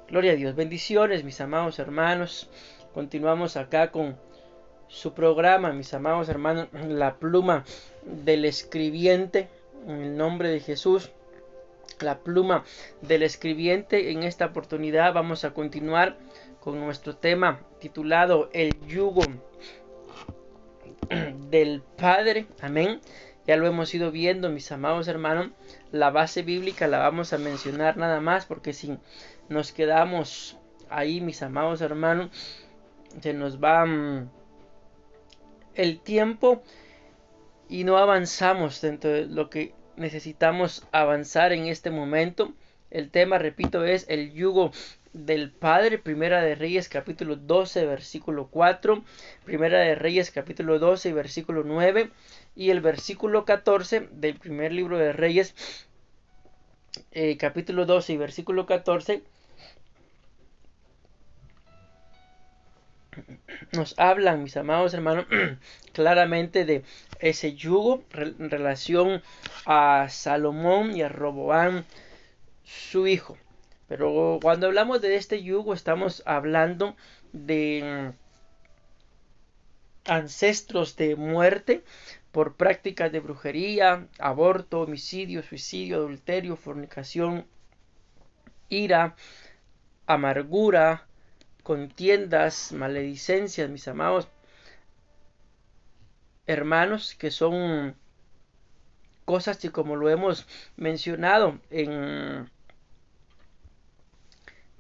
Gloria a Dios. Bendiciones, mis amados hermanos. Continuamos acá con su programa, mis amados hermanos, la pluma del escribiente, en el nombre de Jesús. La pluma del escribiente. En esta oportunidad vamos a continuar con nuestro tema titulado El yugo del Padre. Amén. Ya lo hemos ido viendo, mis amados hermanos. La base bíblica la vamos a mencionar nada más, porque si nos quedamos ahí, mis amados hermanos, se nos va el tiempo y no avanzamos dentro de lo que necesitamos avanzar en este momento. El tema, repito, es el yugo del Padre. Primera de Reyes capítulo 12 versículo 4, Primera de Reyes capítulo 12 versículo 9 y el versículo 14 del primer libro de Reyes, capítulo 12 y versículo 14, nos hablan, mis amados hermanos, claramente de ese yugo en relación a Salomón y a Roboam, su hijo. Pero cuando hablamos de este yugo estamos hablando de ancestros de muerte por prácticas de brujería, aborto, homicidio, suicidio, adulterio, fornicación, ira, amargura, contiendas, maledicencias, mis amados hermanos, que son cosas que, como lo hemos mencionado en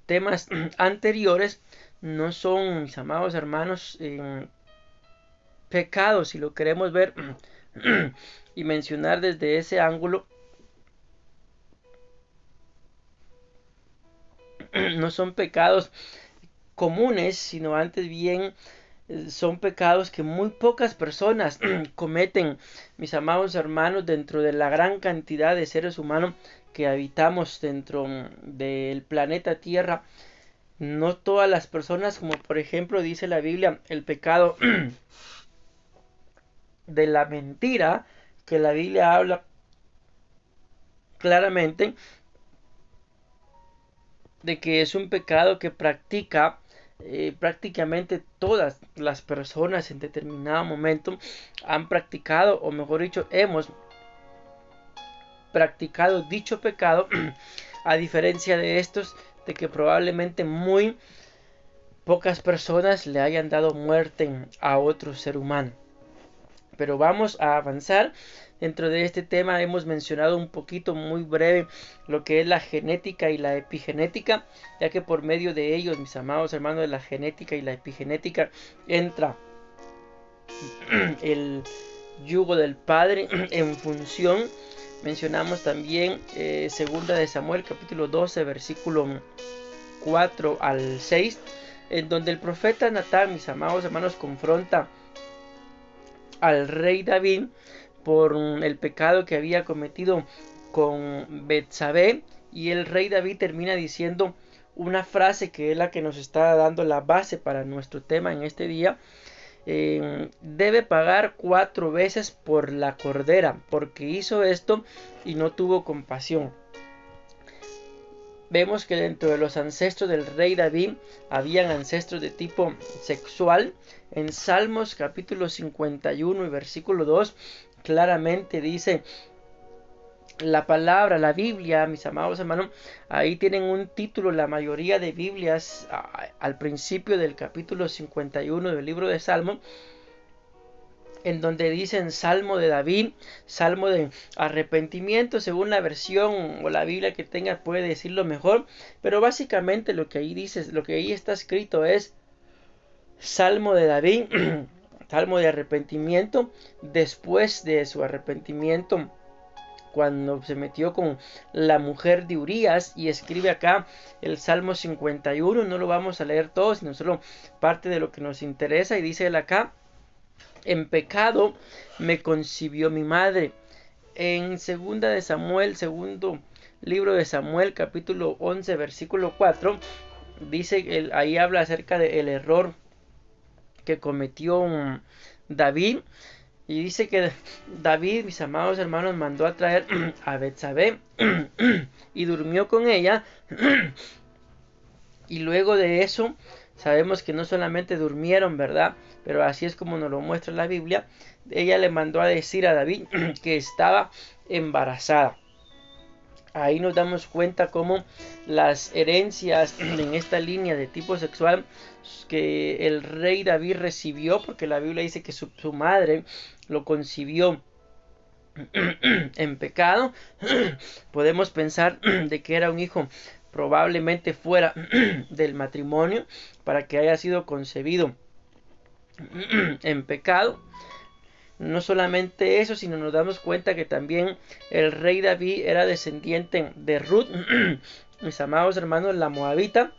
temas anteriores, no son, mis amados hermanos, pecados, si lo queremos ver y mencionar desde ese ángulo. No son pecados comunes, sino antes bien son pecados que muy pocas personas cometen, mis amados hermanos, dentro de la gran cantidad de seres humanos que habitamos dentro del planeta Tierra. No todas las personas, como por ejemplo dice la Biblia, el pecado de la mentira, que la Biblia habla claramente de que es un pecado que practica prácticamente todas las personas en determinado momento han practicado, o mejor dicho, hemos practicado dicho pecado, a diferencia de estos, de que probablemente muy pocas personas le hayan dado muerte a otro ser humano. Pero vamos a avanzar. Dentro de este tema hemos mencionado un poquito muy breve lo que es la genética y la epigenética, ya que por medio de ellos, mis amados hermanos, de la genética y la epigenética entra el yugo del Padre en función. Mencionamos también segunda de Samuel capítulo 12 versículo 4 al 6, en donde el profeta Natán, mis amados hermanos, confronta al rey David por el pecado que había cometido con Betsabé, y el rey David termina diciendo una frase que es la que nos está dando la base para nuestro tema en este día. Debe pagar 4 veces por la cordera, porque hizo esto y no tuvo compasión. Vemos que dentro de los ancestros del rey David habían ancestros de tipo sexual. En Salmos capítulo 51 y versículo 2 claramente dice la palabra, la Biblia, mis amados hermanos, ahí tienen un título, la mayoría de Biblias, al principio del capítulo 51 del libro de Salmos, en donde dicen Salmo de David, Salmo de arrepentimiento, según la versión o la Biblia que tenga puede decirlo mejor, pero básicamente lo que ahí dice, lo que ahí está escrito es Salmo de David, Salmo de arrepentimiento, después de su arrepentimiento cuando se metió con la mujer de Urías, y escribe acá el Salmo 51, no lo vamos a leer todo, sino solo parte de lo que nos interesa, y dice él acá: en pecado me concibió mi madre. En segunda de Samuel, segundo libro de Samuel, capítulo 11, versículo 4, dice, ahí habla acerca del error que cometió David, y dice que David, mis amados hermanos, mandó a traer a Betsabé y durmió con ella Y luego de eso, sabemos que no solamente durmieron, ¿verdad? Pero así es como nos lo muestra la Biblia. Ella le mandó a decir a David que estaba embarazada. Ahí nos damos cuenta cómo las herencias en esta línea de tipo sexual que el rey David recibió, porque la Biblia dice que su madre lo concibió en pecado, podemos pensar de que era un hijo probablemente fuera del matrimonio para que haya sido concebido en pecado. No solamente eso, sino nos damos cuenta que también el rey David era descendiente de Ruth, mis amados hermanos, la moabita,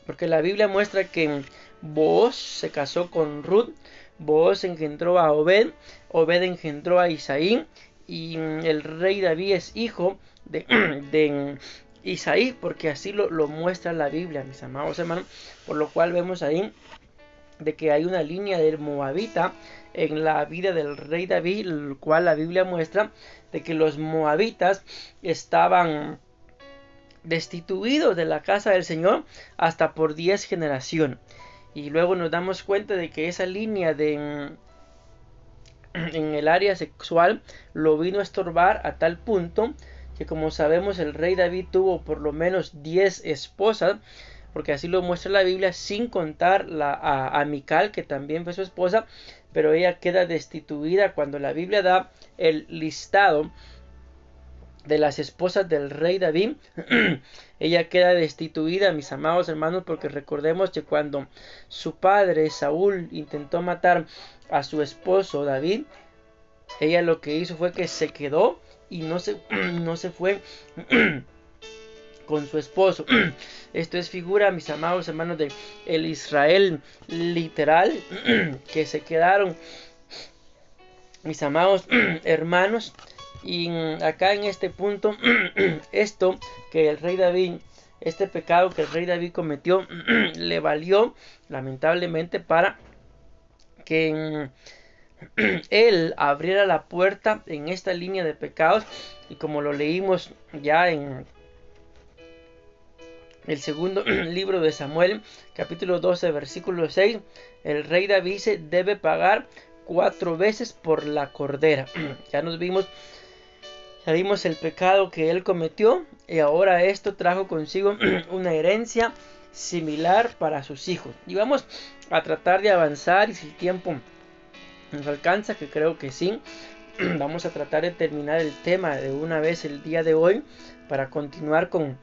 porque la Biblia muestra que Booz se casó con Ruth, Booz engendró a Obed, Obed engendró a Isaí, y el rey David es hijo de Isaí, porque así lo muestra la Biblia, mis amados hermanos, por lo cual vemos ahí de que hay una línea del moabita en la vida del rey David, el cual la Biblia muestra de que los moabitas estaban destituidos de la casa del Señor hasta por 10 generaciones. Y luego nos damos cuenta de que esa línea en el área sexual lo vino a estorbar a tal punto que, como sabemos, el rey David tuvo por lo menos 10 esposas, porque así lo muestra la Biblia, sin contar a Mical, que también fue su esposa, pero ella queda destituida cuando la Biblia da el listado de las esposas del rey David. Ella queda destituida, mis amados hermanos, porque recordemos que cuando su padre Saúl intentó matar a su esposo David, ella lo que hizo fue que se quedó y no se fue con su esposo. Esto es figura, mis amados hermanos, de el Israel literal que se quedaron, mis amados hermanos. Y acá en este punto, esto que el rey David, este pecado que el rey David cometió, le valió lamentablemente para que él abriera la puerta en esta línea de pecados. Y como lo leímos ya en el segundo libro de Samuel, capítulo 12, versículo 6, el rey David se debe pagar 4 veces por la cordera. Ya vimos el pecado que él cometió, y ahora esto trajo consigo una herencia similar para sus hijos. Y vamos a tratar de avanzar, y si el tiempo nos alcanza, que creo que sí, vamos a tratar de terminar el tema de una vez el día de hoy para continuar con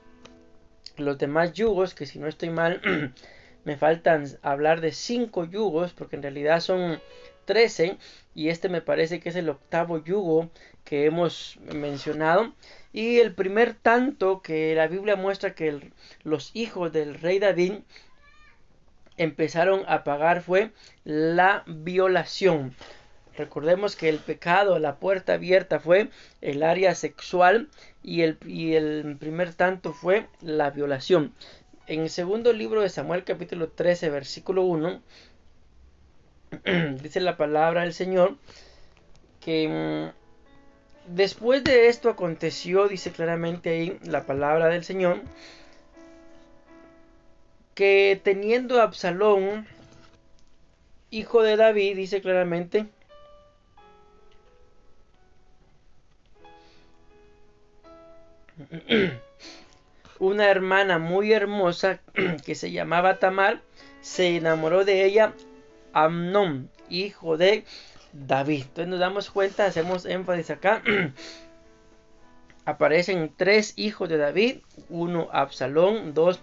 los demás yugos, que si no estoy mal me faltan hablar de 5 yugos, porque en realidad son 13, y este me parece que es el 8º yugo que hemos mencionado. Y el primer tanto que la Biblia muestra que los hijos del rey David empezaron a pagar fue la violación. Recordemos que el pecado, la puerta abierta, fue el área sexual, y el primer tanto fue la violación. En el segundo libro de Samuel, capítulo 13, versículo 1, dice la palabra del Señor que después de esto aconteció, dice claramente ahí la palabra del Señor, que teniendo a Absalón, hijo de David, dice claramente, una hermana muy hermosa que se llamaba Tamar, se enamoró de ella Amnón, hijo de David. Entonces nos damos cuenta, hacemos énfasis acá, aparecen 3 hijos de David, 1 Absalón, 2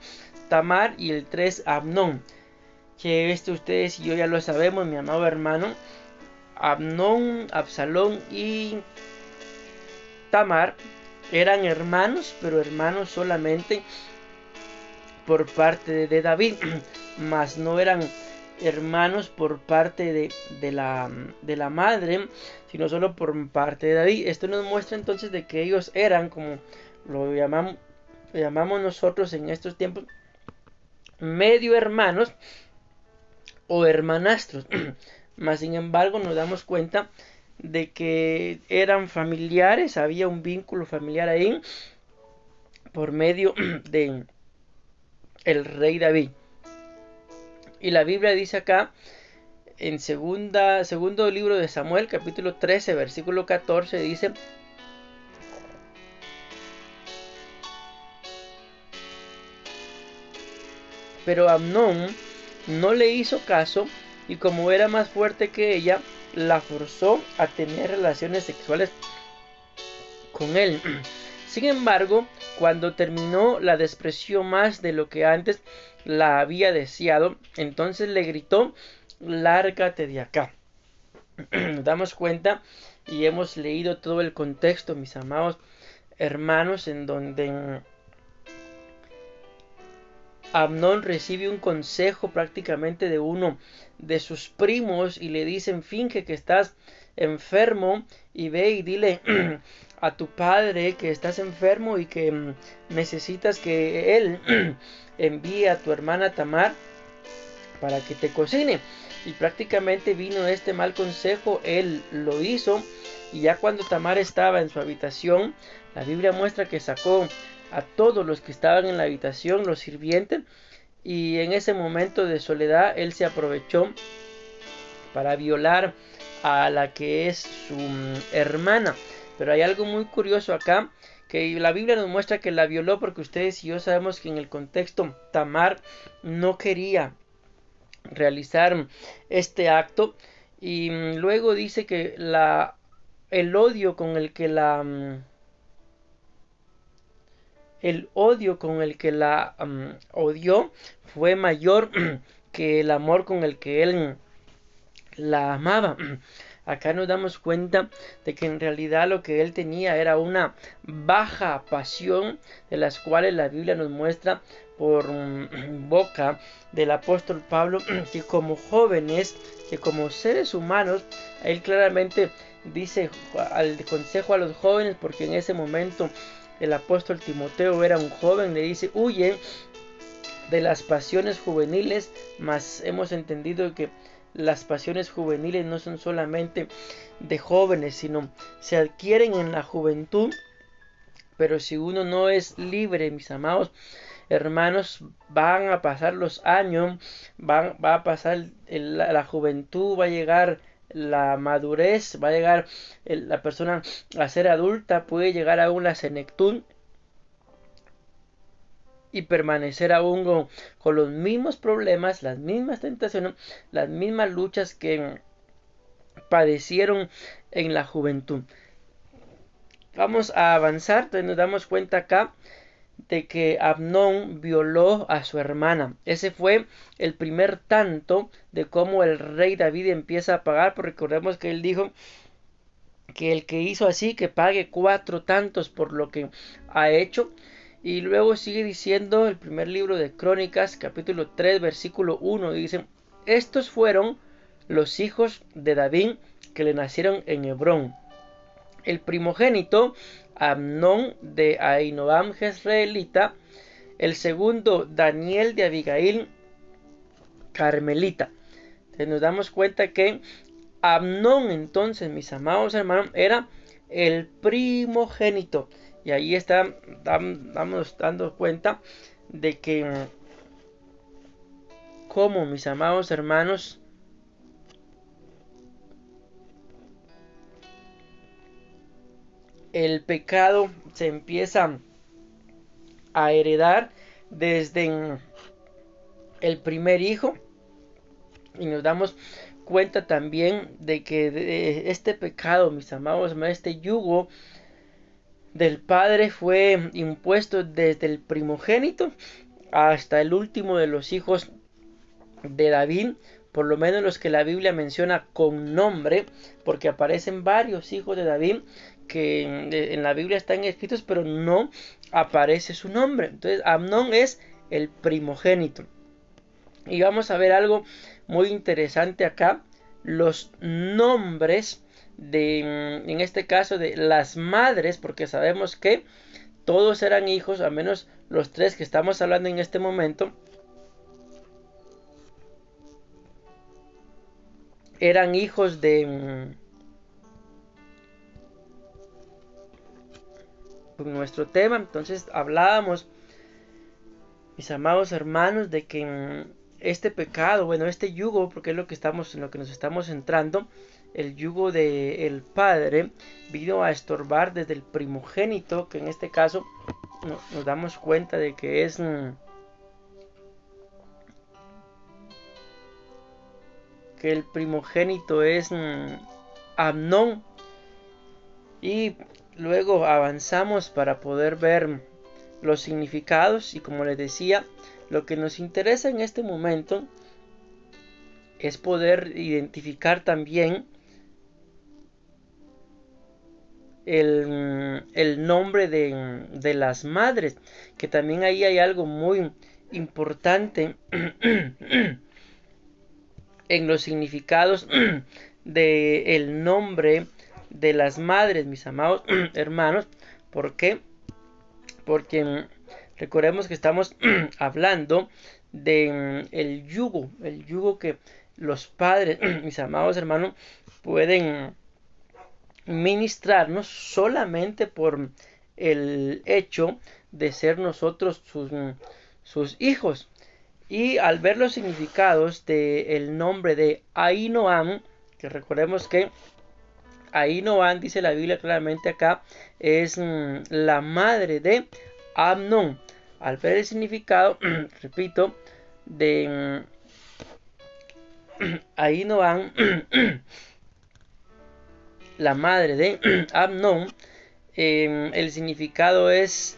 Tamar y el 3 Amnón. Que esto ustedes y yo ya lo sabemos, mi amado hermano. Amnón, Absalón y Tamar eran hermanos, pero hermanos solamente por parte de David, mas no eran hermanos por parte de la madre, sino solo por parte de David. Esto nos muestra entonces de que ellos eran, como lo llamamos nosotros en estos tiempos, medio hermanos o hermanastros. Mas sin embargo nos damos cuenta de que eran familiares, había un vínculo familiar ahí por medio el rey David. Y la Biblia dice acá, en segundo libro de Samuel, capítulo 13, versículo 14, dice: pero Amnón no le hizo caso, y como era más fuerte que ella, la forzó a tener relaciones sexuales con él. Sin embargo, cuando terminó, la despreció más de lo que antes la había deseado. Entonces le gritó: lárgate de acá. Nos damos cuenta y hemos leído todo el contexto, mis amados hermanos, en donde Amnón recibe un consejo prácticamente de uno de sus primos y le dicen: finge que estás enfermo y ve y dile a tu padre que estás enfermo y que necesitas que él envíe a tu hermana Tamar para que te cocine. Y prácticamente vino este mal consejo, él lo hizo, y ya cuando Tamar estaba en su habitación, la Biblia muestra que sacó a todos los que estaban en la habitación, los sirvientes, y en ese momento de soledad él se aprovechó para violar a la que es su hermana. Pero hay algo muy curioso acá, que la Biblia nos muestra que la violó porque ustedes y yo sabemos que en el contexto Tamar no quería realizar este acto, y luego dice que el odio con el que la odió fue mayor que el amor con el que él la amaba. Acá nos damos cuenta de que en realidad lo que él tenía era una baja pasión, de las cuales la Biblia nos muestra por boca del apóstol Pablo que como jóvenes, que como seres humanos, él claramente dice al consejo a los jóvenes, porque en ese momento el apóstol Timoteo era un joven, le dice: huye de las pasiones juveniles. Mas hemos entendido que las pasiones juveniles no son solamente de jóvenes, sino se adquieren en la juventud. Pero si uno no es libre, mis amados hermanos, van a pasar los años, va a pasar la juventud, va a llegar la madurez, va a llegar la persona a ser adulta, puede llegar a una senectud y permanecer aún con los mismos problemas, las mismas tentaciones, las mismas luchas que padecieron en la juventud. Vamos a avanzar, entonces nos damos cuenta acá de que Amnón violó a su hermana. Ese fue el primer tanto de cómo el rey David empieza a pagar, porque recordemos que él dijo que el que hizo así, que pague 4 tantos por lo que ha hecho. Y luego sigue diciendo el primer libro de Crónicas, capítulo 3, versículo 1, dice: estos fueron los hijos de David que le nacieron en Hebrón. El primogénito, Amnón de Ahinoam Jezreelita. El segundo, Daniel de Abigail Carmelita. Entonces nos damos cuenta que Amnón, entonces, mis amados hermanos, era el primogénito. Y ahí está, damos dando cuenta de que, como mis amados hermanos, el pecado se empieza a heredar desde el primer hijo. Y nos damos cuenta también de que de este pecado, mis amados, este yugo del padre fue impuesto desde el primogénito hasta el último de los hijos de David, por lo menos los que la Biblia menciona con nombre, porque aparecen varios hijos de David que en la Biblia están escritos, pero no aparece su nombre. Entonces Amnón es el primogénito. Y vamos a ver algo muy interesante acá: los nombres de, en este caso, de las madres, porque sabemos que todos eran hijos, al menos los 3 que estamos hablando en este momento, eran hijos de nuestro tema. Entonces hablábamos mis amados hermanos, de que este pecado, bueno, este yugo, porque es lo que estamos, en lo que nos estamos centrando, el yugo del Padre vino a estorbar desde el primogénito, que en este caso nos damos cuenta de que es que el primogénito es Amnón, y luego avanzamos para poder ver los significados, y como les decía, lo que nos interesa en este momento es poder identificar también el nombre de las madres, que también ahí hay algo muy importante en los significados del nombre de las madres, mis amados hermanos. ¿Por qué? Porque recordemos que estamos hablando de el yugo que los padres, mis amados hermanos, pueden ministrarnos solamente por el hecho de ser nosotros sus hijos. Y al ver los significados del nombre de Ahinoam, que recordemos que Ahinoam, dice la Biblia claramente acá, es la madre de Amnón. Al ver el significado, repito, de Ahinoam, la madre de Amnón, el significado es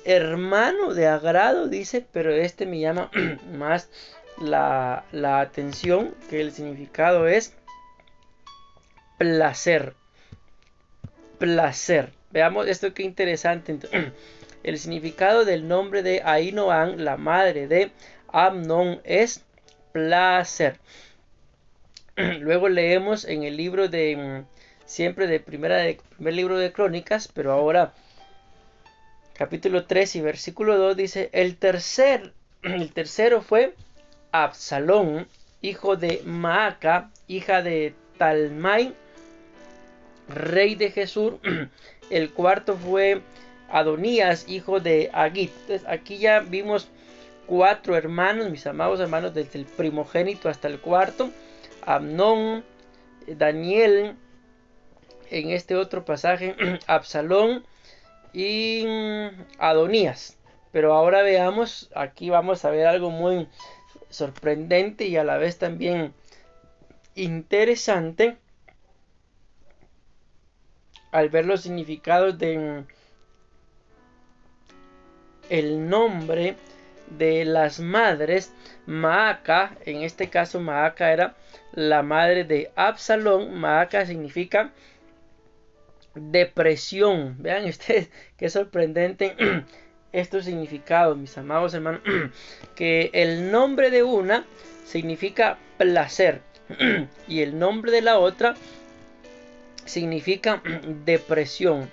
hermano de agrado, dice, pero este me llama más la atención, que el significado es placer. Placer. Veamos esto, qué interesante. El significado del nombre de Ahinoam, la madre de Amnón, es placer. Luego leemos en el libro de siempre de primer libro de Crónicas, pero ahora capítulo 3 y versículo 2 dice: el tercero fue Absalón, hijo de Maaca, hija de Talmai, rey de Jesús. El cuarto fue Adonías, hijo de Agit. Entonces, aquí ya vimos 4 hermanos, mis amados hermanos, desde el primogénito hasta el cuarto: Amnón, Daniel, en este otro pasaje, Absalón y Adonías. Pero ahora veamos, aquí vamos a ver algo muy sorprendente y a la vez también interesante al ver los significados de el nombre de las madres. Maaca, en este caso Maaca era la madre de Absalón. Maaca significa depresión. Vean ustedes qué sorprendente estos significados, mis amados hermanos, que el nombre de una significa placer y el nombre de la otra significa depresión.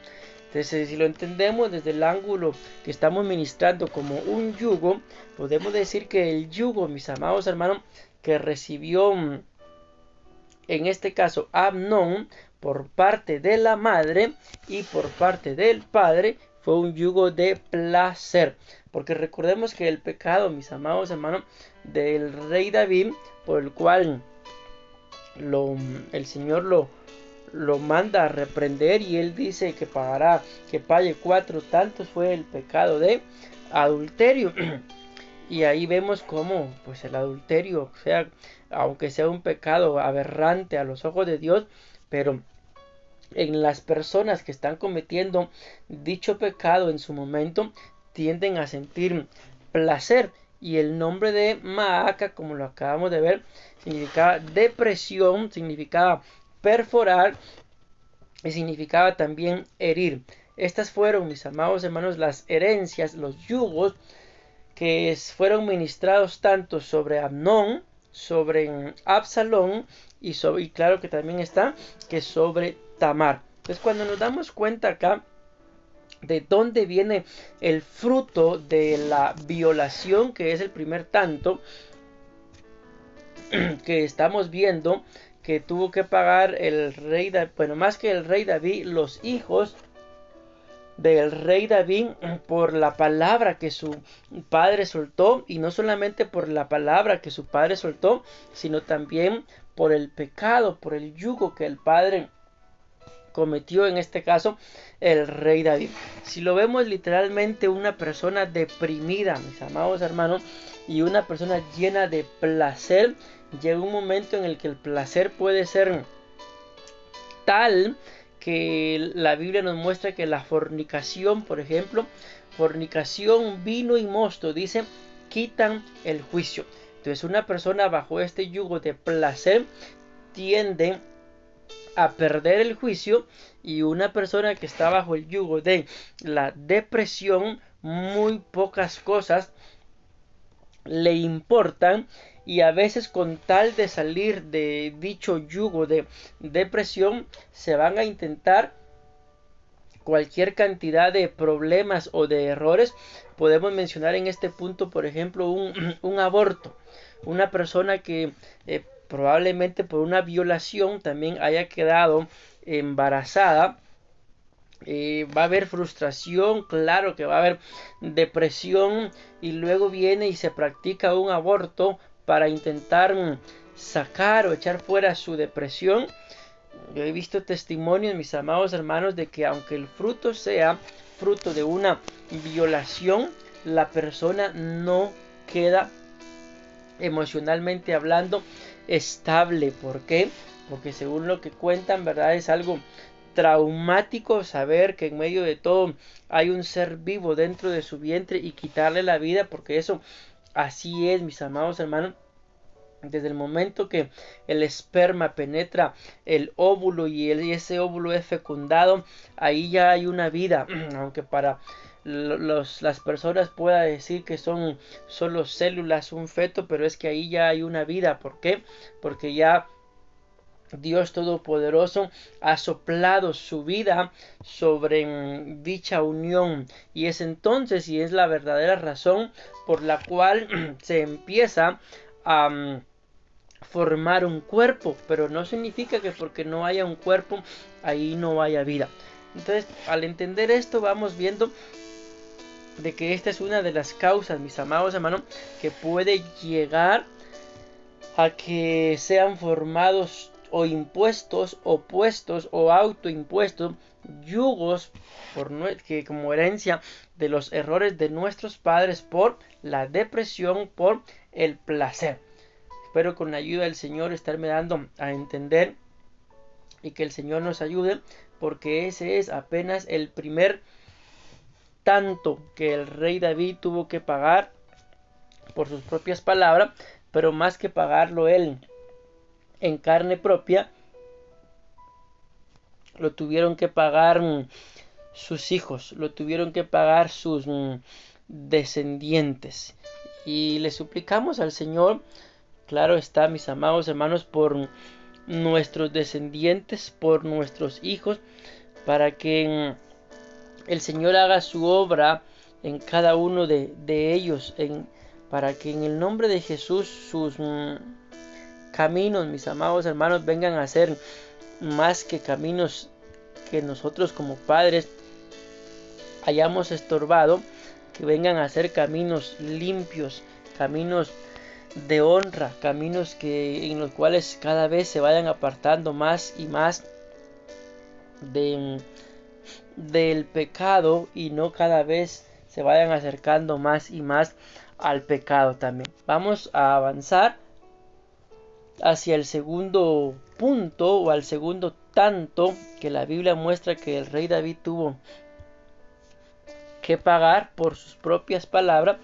Entonces, si lo entendemos desde el ángulo que estamos ministrando como un yugo, podemos decir que el yugo, mis amados hermanos, que recibió en este caso Amnón por parte de la madre y por parte del padre, fue un yugo de placer. Porque recordemos que el pecado, mis amados hermanos, del rey David, por el cual el Señor lo manda a reprender, y él dice que pagará, que pague 4 tantos, fue el pecado de adulterio. Y ahí vemos cómo pues el adulterio, o sea, aunque sea un pecado aberrante a los ojos de Dios, pero en las personas que están cometiendo dicho pecado en su momento tienden a sentir placer. Y el nombre de Maaca, como lo acabamos de ver, significaba depresión, significaba perforar y significaba también herir. Estas fueron, mis amados hermanos, las herencias, los yugos que fueron ministrados tanto sobre Amnón, sobre Absalón y claro que también está que sobre Tamar. Entonces, cuando nos damos cuenta acá de dónde viene el fruto de la violación, que es el primer tanto que estamos viendo que tuvo que pagar el rey David, bueno, más que el rey David, los hijos del rey David por la palabra que su padre soltó, y no solamente por la palabra que su padre soltó, sino también por el pecado, por el yugo que el padre cometió, en este caso el rey David. Si lo vemos literalmente, una persona deprimida, mis amados hermanos, y una persona llena de placer, llega un momento en el que el placer puede ser tal que la Biblia nos muestra que la fornicación, por ejemplo, fornicación, vino y mosto, dice, quitan el juicio. Entonces una persona bajo este yugo de placer tiende a perder el juicio, y una persona que está bajo el yugo de la depresión, muy pocas cosas le importan, y a veces con tal de salir de dicho yugo de depresión se van a intentar cualquier cantidad de problemas o de errores. Podemos mencionar en este punto, por ejemplo, un aborto. Una persona que probablemente por una violación también haya quedado embarazada, va a haber frustración, claro que va a haber depresión, y luego viene y se practica un aborto para intentar sacar o echar fuera su depresión. Yo he visto testimonios, mis amados hermanos, de que aunque el fruto sea fruto de una violación, la persona no queda emocionalmente hablando estable. ¿Por qué? Porque según lo que cuentan, ¿verdad? Es algo traumático saber que en medio de todo hay un ser vivo dentro de su vientre y quitarle la vida, porque eso así es, mis amados hermanos. Desde el momento que el esperma penetra el óvulo y ese óvulo es fecundado, ahí ya hay una vida, aunque para las personas pueda decir que son solo células, un feto, pero es que ahí ya hay una vida. ¿Por qué? Porque ya Dios Todopoderoso ha soplado su vida sobre dicha unión, y es entonces, y es la verdadera razón por la cual se empieza a formar un cuerpo, pero no significa que porque no haya un cuerpo ahí no haya vida. Entonces, al entender esto, vamos viendo de que esta es una de las causas, mis amados hermanos, que puede llegar a que sean formados o impuestos, o puestos, o autoimpuestos yugos que como herencia de los errores de nuestros padres, por la depresión, por el placer. Espero con la ayuda del Señor estarme dando a entender, y que el Señor nos ayude, porque ese es apenas el primer tanto que el rey David tuvo que pagar por sus propias palabras, pero más que pagarlo él en carne propia, lo tuvieron que pagar sus hijos, lo tuvieron que pagar sus descendientes. Y le suplicamos al Señor, claro está, mis amados hermanos, por nuestros descendientes, por nuestros hijos, para que el Señor haga su obra en cada uno de ellos, para que en el nombre de Jesús sus caminos, mis amados hermanos, vengan a ser más que caminos que nosotros como padres hayamos estorbado, que vengan a ser caminos limpios, caminos de honra, caminos en los cuales cada vez se vayan apartando más y más del pecado, y no cada vez se vayan acercando más y más al pecado también. Vamos a avanzar hacia el segundo punto, o al segundo tanto que la Biblia muestra que el rey David tuvo que pagar por sus propias palabras.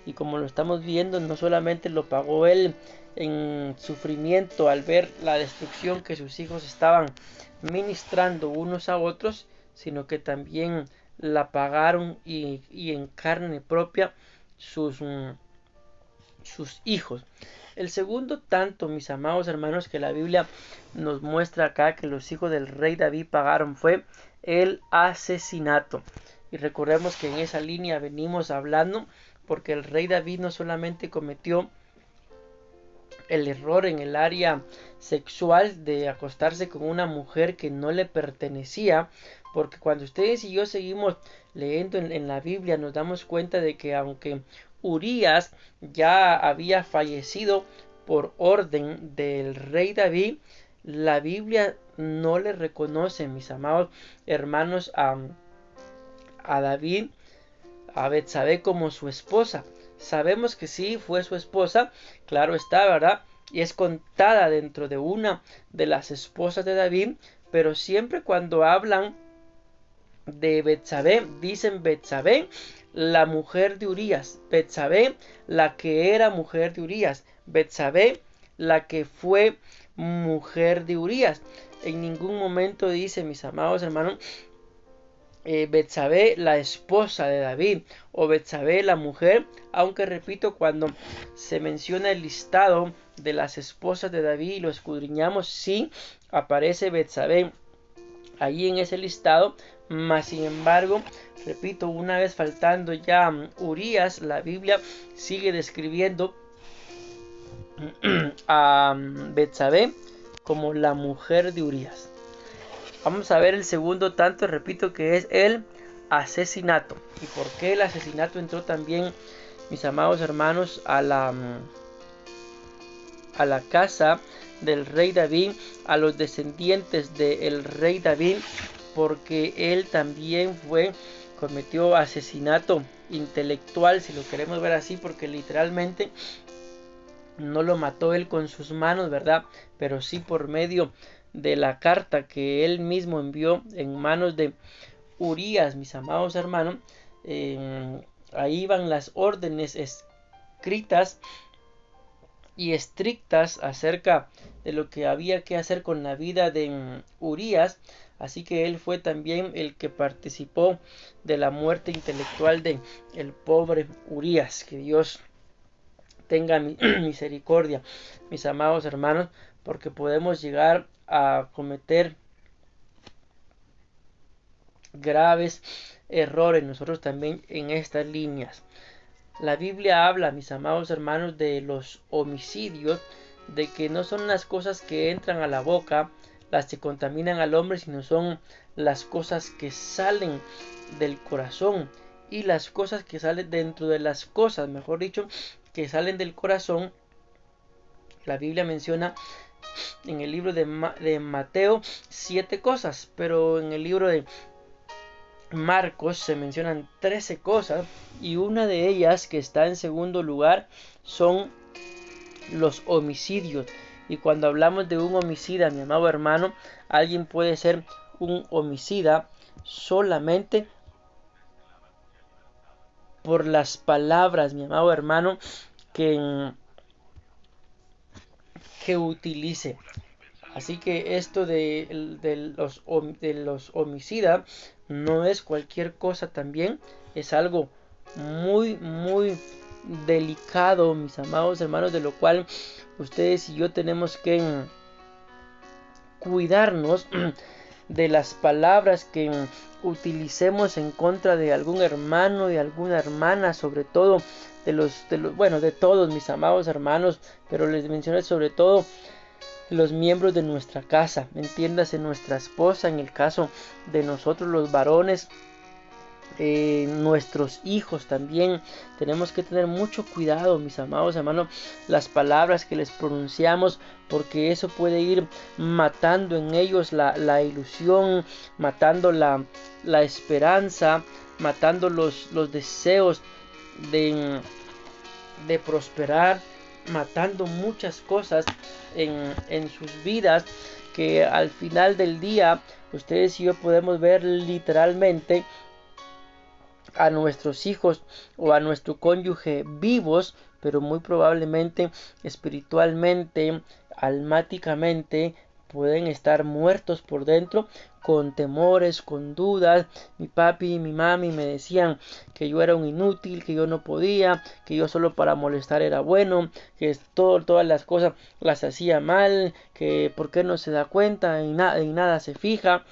Y como lo estamos viendo, no solamente lo pagó él en sufrimiento al ver la destrucción que sus hijos estaban ministrando unos a otros, sino que también la pagaron y en carne propia sus hijos. El segundo tanto, mis amados hermanos, que la Biblia nos muestra acá que los hijos del rey David pagaron fue el asesinato. Y recordemos que en esa línea venimos hablando, porque el rey David no solamente cometió el error en el área sexual de acostarse con una mujer que no le pertenecía, porque cuando ustedes y yo seguimos leyendo en la Biblia nos damos cuenta de que aunque Urías ya había fallecido por orden del rey David, la Biblia no le reconoce, mis amados hermanos, a David, a Betsabé como su esposa. Sabemos que sí fue su esposa, claro está, ¿verdad? Y es contada dentro de una de las esposas de David, pero siempre cuando hablan de Betsabé, dicen Betsabé, la mujer de Urías, Betsabé, la que era mujer de Urías, Betsabé, la que fue mujer de Urías. En ningún momento dice, mis amados hermanos, Betsabé, la esposa de David, o Betsabé, la mujer, aunque repito, cuando se menciona el listado de las esposas de David y lo escudriñamos, sí aparece Betsabé ahí en ese listado, mas sin embargo, repito, una vez faltando ya Urías, la Biblia sigue describiendo a Betsabé como la mujer de Urías. Vamos a ver el segundo tanto, repito, que es el asesinato. ¿Y por qué el asesinato entró también, mis amados hermanos, a la casa del rey David, a los descendientes del rey David? Porque él también cometió asesinato intelectual, si lo queremos ver así, porque literalmente no lo mató él con sus manos, ¿verdad? Pero sí por medio de la carta que él mismo envió en manos de Urías, mis amados hermanos. Ahí van las órdenes escritas y estrictas acerca de lo que había que hacer con la vida de Urías. Así que él fue también el que participó de la muerte intelectual de el pobre Urías. Que Dios tenga misericordia, mis amados hermanos, porque podemos llegar a cometer graves errores nosotros también en estas líneas. La Biblia habla, mis amados hermanos, de los homicidios, de que no son las cosas que entran a la boca las que contaminan al hombre, sino son las cosas que salen del corazón. Y las cosas que salen dentro de las cosas, mejor dicho, que salen del corazón, la Biblia menciona en el libro de Mateo 7 cosas, pero en el libro de Marcos se mencionan 13 cosas, y una de ellas, que está en segundo lugar, son los homicidios. Y cuando hablamos de un homicida, mi amado hermano, alguien puede ser un homicida solamente por las palabras, mi amado hermano, que utilice. Así que esto de los homicidas no es cualquier cosa también, es algo muy, muy delicado, mis amados hermanos, de lo cual ustedes y yo tenemos que cuidarnos de las palabras que utilicemos en contra de algún hermano y alguna hermana, sobre todo de todos mis amados hermanos, pero les mencioné sobre todo los miembros de nuestra casa, entiéndase nuestra esposa, en el caso de nosotros los varones, nuestros hijos también. Tenemos que tener mucho cuidado, mis amados hermanos, las palabras que les pronunciamos, porque eso puede ir matando en ellos la ilusión, matando la esperanza, matando los deseos de prosperar, matando muchas cosas en sus vidas, que al final del día ustedes y yo podemos ver literalmente a nuestros hijos o a nuestro cónyuge vivos, pero muy probablemente espiritualmente, almáticamente, pueden estar muertos por dentro, con temores, con dudas. Mi papi y mi mami me decían que yo era un inútil, que yo no podía, que yo solo para molestar era bueno, que todas las cosas las hacía mal, que por qué no se da cuenta y en nada se fija.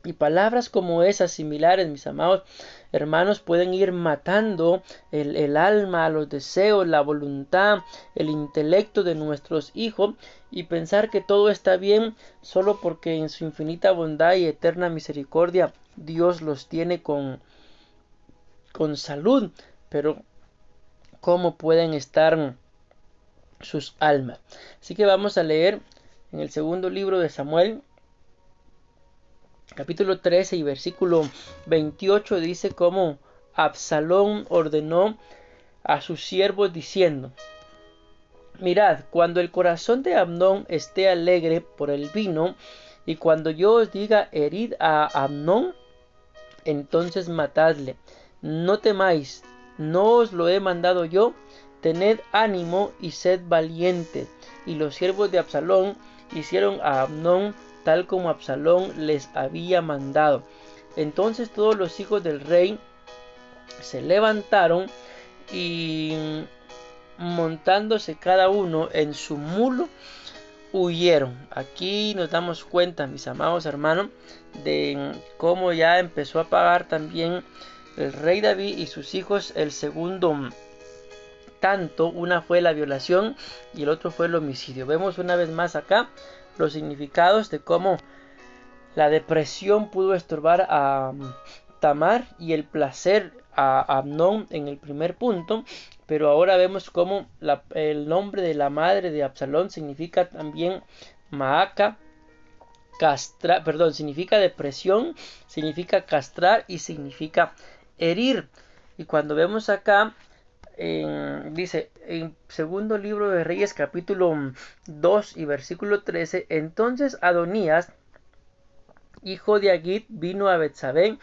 Y palabras como esas, similares, mis amados hermanos, pueden ir matando el alma, los deseos, la voluntad, el intelecto de nuestros hijos, y pensar que todo está bien solo porque en su infinita bondad y eterna misericordia Dios los tiene con salud. Pero ¿cómo pueden estar sus almas? Así que vamos a leer en el segundo libro de Samuel, capítulo 13 y versículo 28, dice cómo Absalón ordenó a sus siervos diciendo: mirad, cuando el corazón de Amnón esté alegre por el vino, y cuando yo os diga herid a Amnón, entonces matadle. No temáis, no os lo he mandado yo. Tened ánimo y sed valientes. Y los siervos de Absalón hicieron a Amnón tal como Absalón les había mandado. Entonces todos los hijos del rey se levantaron y, montándose cada uno en su mulo, huyeron. Aquí nos damos cuenta, mis amados hermanos, de cómo ya empezó a pagar también el rey David y sus hijos el segundo tanto. Una fue la violación y el otro fue el homicidio. Vemos una vez más acá los significados de cómo la depresión pudo estorbar a Tamar y el placer a Amnón en el primer punto. Pero ahora vemos cómo el nombre de la madre de Absalón significa también Maaca, significa depresión, significa castrar y significa herir. Y cuando vemos acá, dice en segundo libro de Reyes, capítulo 2 y versículo 13, entonces Adonías, hijo de Agit, vino a Betsabé,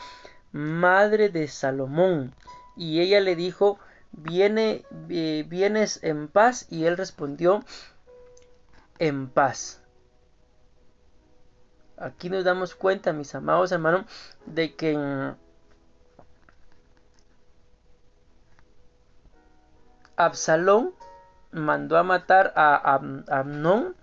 madre de Salomón, y ella le dijo: ¿vienes en paz? Y él respondió: en paz. Aquí nos damos cuenta, mis amados hermanos, de que Absalón mandó a matar a Amnón,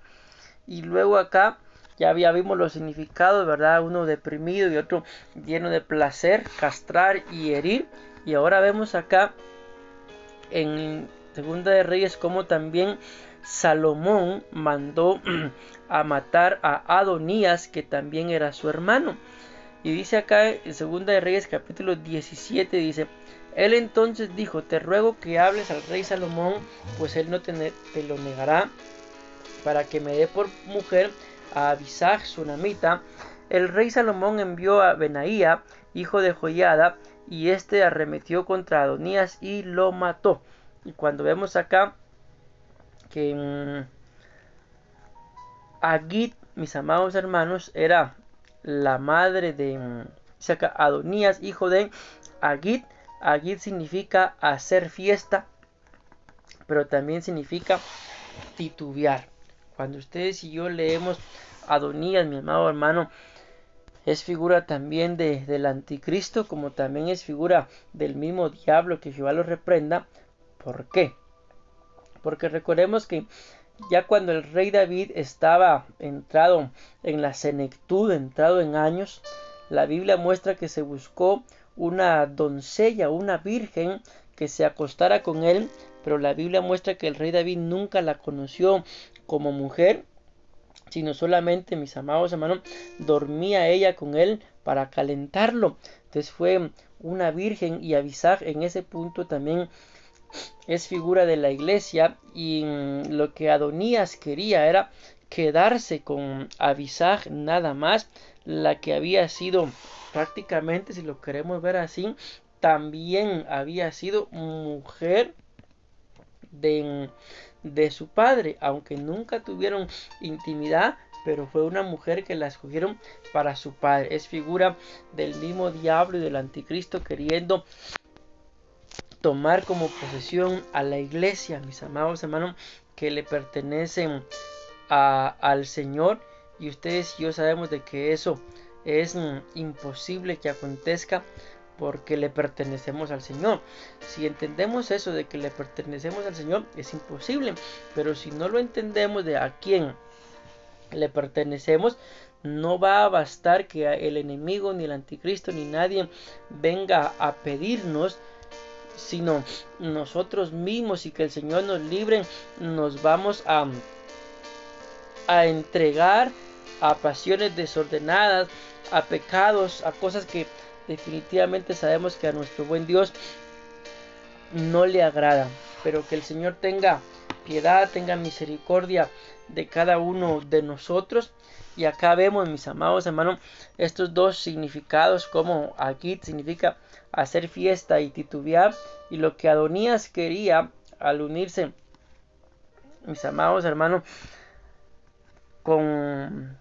y luego acá ya vimos los significados, ¿verdad? Uno deprimido y otro lleno de placer, castrar y herir. Y ahora vemos acá en Segunda de Reyes como también Salomón mandó a matar a Adonías, que también era su hermano. Y dice acá en Segunda de Reyes capítulo 17, dice: él entonces dijo: te ruego que hables al rey Salomón, pues él no te lo negará, para que me dé por mujer a Abisag sunamita. El rey Salomón envió a Benaía, hijo de Joiada, y este arremetió contra Adonías y lo mató. Y cuando vemos acá que Agit, mis amados hermanos, era la madre de Adonías, hijo de Agit. Agit significa hacer fiesta, pero también significa titubear. Cuando ustedes y yo leemos Adonías, mi amado hermano, es figura también del anticristo, como también es figura del mismo diablo, que Jehová lo reprenda. ¿Por qué? Porque recordemos que ya cuando el rey David estaba entrado en la senectud, entrado en años, la Biblia muestra que se buscó una doncella, una virgen, que se acostara con él, pero la Biblia muestra que el rey David nunca la conoció como mujer, sino solamente, mis amados hermanos, dormía ella con él para calentarlo. Entonces fue una virgen, y Abisag en ese punto también es figura de la iglesia. Y lo que Adonías quería era quedarse con Abisag nada más, la que había sido prácticamente, si lo queremos ver así, también había sido mujer de su padre, aunque nunca tuvieron intimidad, pero fue una mujer que la escogieron para su padre. Es figura del mismo diablo y del anticristo queriendo tomar como posesión a la iglesia, mis amados hermanos, que le pertenecen al Señor. Y ustedes y yo sabemos de que eso es imposible que acontezca, porque le pertenecemos al Señor. Si entendemos eso de que le pertenecemos al Señor, es imposible. Pero si no lo entendemos de a quién le pertenecemos, No va a bastar que el enemigo, ni el anticristo, ni nadie venga a pedirnos, sino nosotros mismos, y que el Señor nos libre, nos vamos a entregar a pasiones desordenadas, a pecados, a cosas que definitivamente sabemos que a nuestro buen Dios no le agrada. Pero que el Señor tenga piedad, tenga misericordia de cada uno de nosotros. Y acá vemos, mis amados hermanos, estos dos significados, como aquí significa hacer fiesta y titubear, y lo que Adonías quería al unirse, mis amados hermanos, con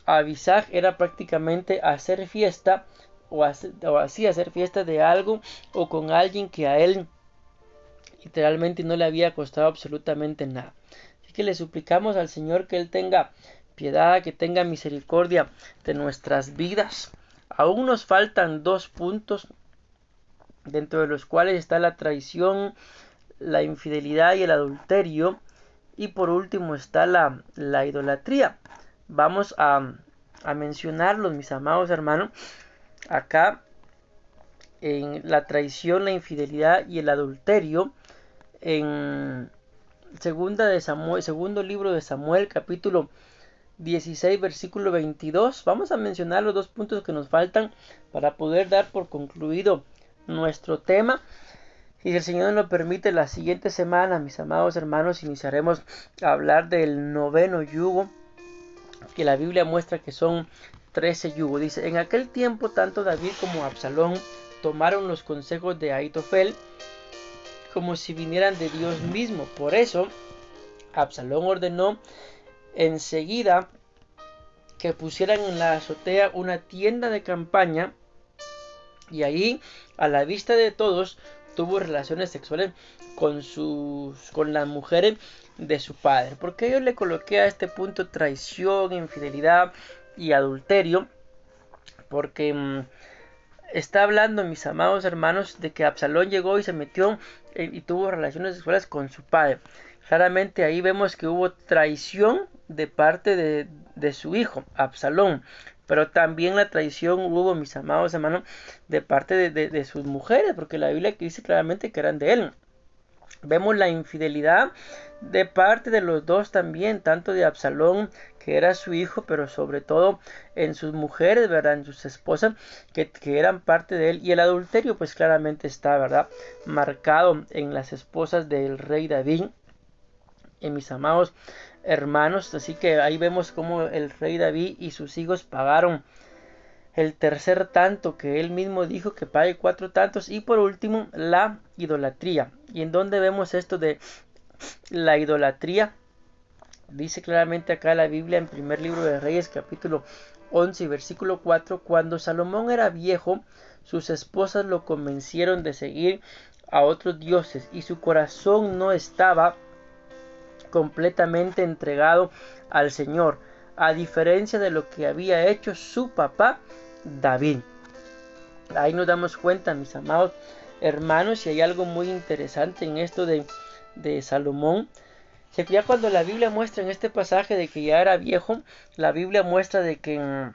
Abisag, era prácticamente hacer fiesta, o así hacer fiesta de algo, o con alguien que a él literalmente no le había costado absolutamente nada. Así que le suplicamos al Señor que Él tenga piedad, que tenga misericordia de nuestras vidas. Aún nos faltan 2 puntos, dentro de los cuales está la traición, la infidelidad y el adulterio. Y por último está la idolatría. Vamos a mencionarlos, mis amados hermanos. Acá en la traición, la infidelidad y el adulterio, en segundo libro de Samuel, capítulo 16, versículo 22. Vamos a mencionar los 2 puntos que nos faltan para poder dar por concluido nuestro tema. Y si el Señor nos lo permite, la siguiente semana, mis amados hermanos, iniciaremos a hablar del 9º yugo, que la Biblia muestra que son 13 yugos. Dice: en aquel tiempo tanto David como Absalón tomaron los consejos de Ahitofel como si vinieran de Dios mismo. Por eso Absalón ordenó enseguida que pusieran en la azotea una tienda de campaña, y ahí, a la vista de todos, tuvo relaciones sexuales con las mujeres de su padre. Porque yo le coloqué a este punto traición, infidelidad y adulterio, porque está hablando, mis amados hermanos, de que Absalón llegó y se metió y tuvo relaciones sexuales con su padre. Claramente ahí vemos que hubo traición de parte de su hijo, Absalón. Pero también la traición hubo, mis amados hermanos, de parte de sus mujeres, porque la Biblia dice claramente que eran de él. Vemos la infidelidad de parte de los dos también, tanto de Absalón, que era su hijo, pero sobre todo en sus mujeres, ¿verdad? En sus esposas, que eran parte de él. Y el adulterio, pues claramente está, ¿verdad?, marcado en las esposas del rey David, en mis amados hermanos. Así que ahí vemos cómo el rey David y sus hijos pagaron el tercer tanto, que él mismo dijo que pague 4 tantos. Y por último, la idolatría. ¿Y en dónde vemos esto de la idolatría? Dice claramente acá la Biblia en primer libro de Reyes, capítulo 11 y versículo 4: cuando Salomón era viejo, sus esposas lo convencieron de seguir a otros dioses, y su corazón no estaba completamente entregado al Señor, a diferencia de lo que había hecho su papá David. Ahí nos damos cuenta, mis amados hermanos, y hay algo muy interesante en esto de Salomón. Ya cuando la Biblia muestra en este pasaje de que ya era viejo, la Biblia muestra de que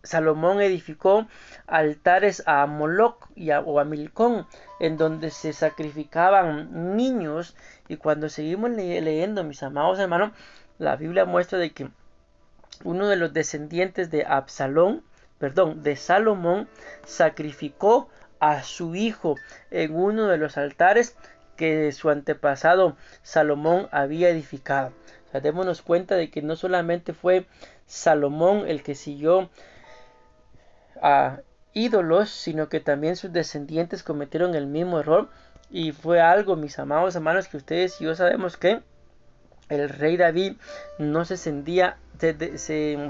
Salomón edificó altares a Moloc o a Milcón, en donde se sacrificaban niños. Y cuando seguimos leyendo, mis amados hermanos, la Biblia muestra de que uno de los descendientes de Salomón, sacrificó a su hijo en uno de los altares que su antepasado Salomón había edificado. O sea, démonos cuenta de que no solamente fue Salomón el que siguió a ídolos, sino que también sus descendientes cometieron el mismo error. Y fue algo, mis amados hermanos, que ustedes y yo sabemos que el rey David no se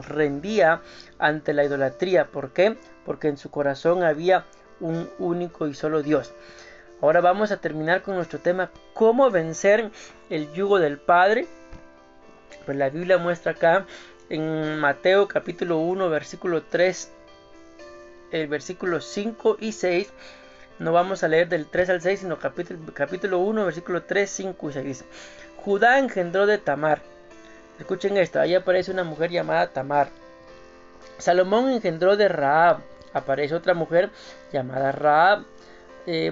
rendía ante la idolatría. ¿Por qué? Porque en su corazón había un único y solo Dios. Ahora vamos a terminar con nuestro tema: ¿cómo vencer el yugo del Padre? Pues la Biblia muestra acá en Mateo capítulo 1, versículo 3, el versículo 5 y 6. No vamos a leer del 3 al 6, sino capítulo 1, versículo 3, 5 y 6. Dice: Judá engendró de Tamar, Escuchen esto, ahí aparece una mujer llamada Tamar. Salomón engendró de Rahab. Aparece otra mujer llamada Rahab.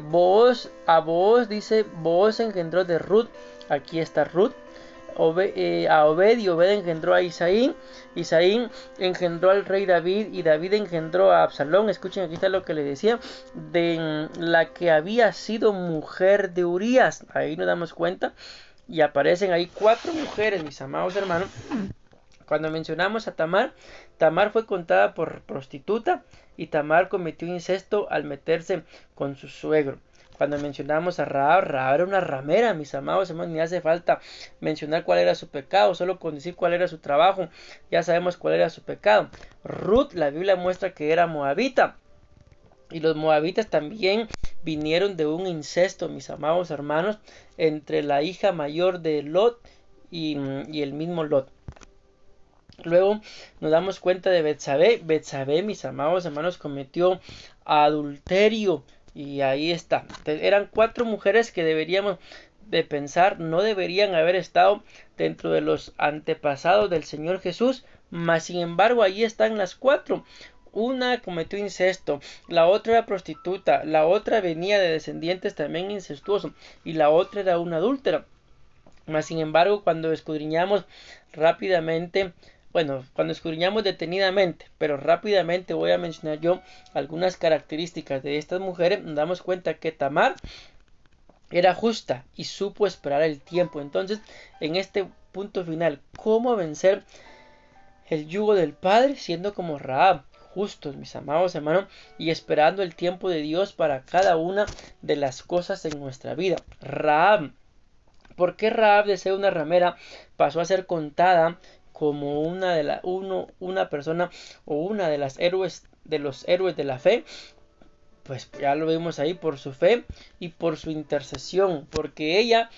Booz dice, Booz engendró de Ruth. Aquí está Ruth. A Obed, y Obed engendró a Isaí. Isaí engendró al rey David, y David engendró a Absalón. Escuchen, aquí está lo que le decía, de la que había sido mujer de Urías. Ahí nos damos cuenta, y aparecen ahí 4 mujeres, mis amados hermanos. Cuando mencionamos a Tamar, Tamar fue contada por prostituta, y Tamar cometió incesto al meterse con su suegro. Cuando mencionamos a Rahab, Rahab era una ramera, mis amados hermanos, ni hace falta mencionar cuál era su pecado, solo con decir cuál era su trabajo, ya sabemos cuál era su pecado. Ruth, la Biblia muestra que era moabita, y los moabitas también vinieron de un incesto, mis amados hermanos, entre la hija mayor de Lot y el mismo Lot. Luego nos damos cuenta de Betsabé. Betsabé, mis amados hermanos, cometió adulterio. Y ahí está. Eran 4 mujeres que deberíamos de pensar no deberían haber estado dentro de los antepasados del Señor Jesús. Mas sin embargo ahí están las 4. Una cometió incesto, la otra era prostituta, la otra venía de descendientes también incestuosos, y la otra era una adúltera. Mas sin embargo, cuando escudriñamos rápidamente, cuando escudriñamos detenidamente, pero rápidamente voy a mencionar yo algunas características de estas mujeres, nos damos cuenta que Tamar era justa y supo esperar el tiempo. Entonces, en este punto final, ¿cómo vencer el yugo del Padre? Siendo como Rahab, justos, mis amados hermanos, y esperando el tiempo de Dios para cada una de las cosas en nuestra vida. Rahab, ¿por qué Rahab, de ser una ramera, pasó a ser contada como una persona o una de los héroes de la fe? Pues ya lo vimos ahí, por su fe y por su intercesión, porque ella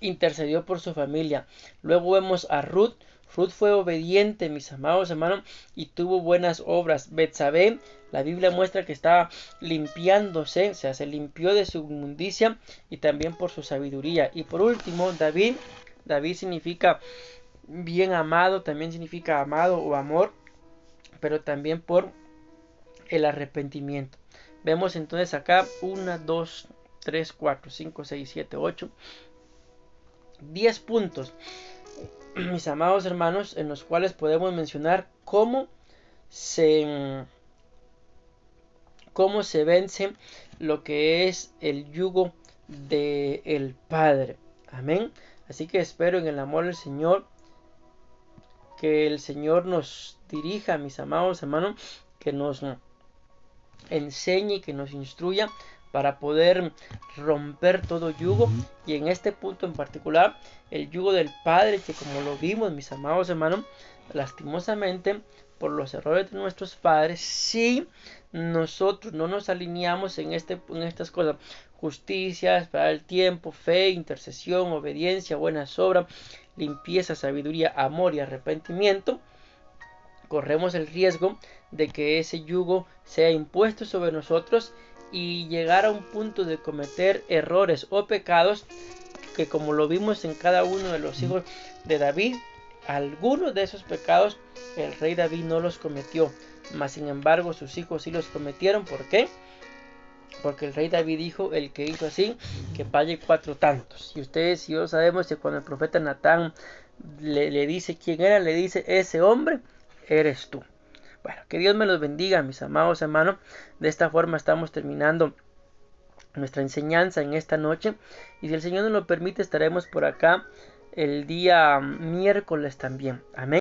intercedió por su familia. Luego vemos a Ruth. Ruth fue obediente, mis amados hermanos, y tuvo buenas obras. Betsabé, la Biblia muestra que estaba limpiándose, o sea, se limpió de su inmundicia, y también por su sabiduría. Y por último, David. David significa bien amado, también significa amado o amor, pero también por el arrepentimiento. Vemos entonces acá 1, 2, 3, 4, 5, 6, 7, 8, 10 puntos, mis amados hermanos, en los cuales podemos mencionar cómo se vence lo que es el yugo del Padre. Amén. Así que espero en el amor del Señor que el Señor nos dirija, mis amados hermanos, que nos enseñe, que nos instruya para poder romper todo yugo, y en este punto en particular el yugo del Padre, que como lo vimos, mis amados hermanos, lastimosamente por los errores de nuestros padres, si nosotros no nos alineamos en estas cosas: justicia, esperar el tiempo, fe, intercesión, obediencia, buenas obras, limpieza, sabiduría, amor y arrepentimiento, corremos el riesgo de que ese yugo sea impuesto sobre nosotros y llegar a un punto de cometer errores o pecados que, como lo vimos en cada uno de los hijos de David, algunos de esos pecados el rey David no los cometió, mas sin embargo sus hijos sí los cometieron. ¿Por qué? Porque el rey David dijo: el que hizo así, que pague 4 tantos. Y ustedes y yo sabemos que cuando el profeta Natán le dice quién era, le dice: ese hombre eres tú. Bueno, que Dios me los bendiga, mis amados hermanos. De esta forma estamos terminando nuestra enseñanza en esta noche, y si el Señor nos lo permite, estaremos por acá el día miércoles también. Amén.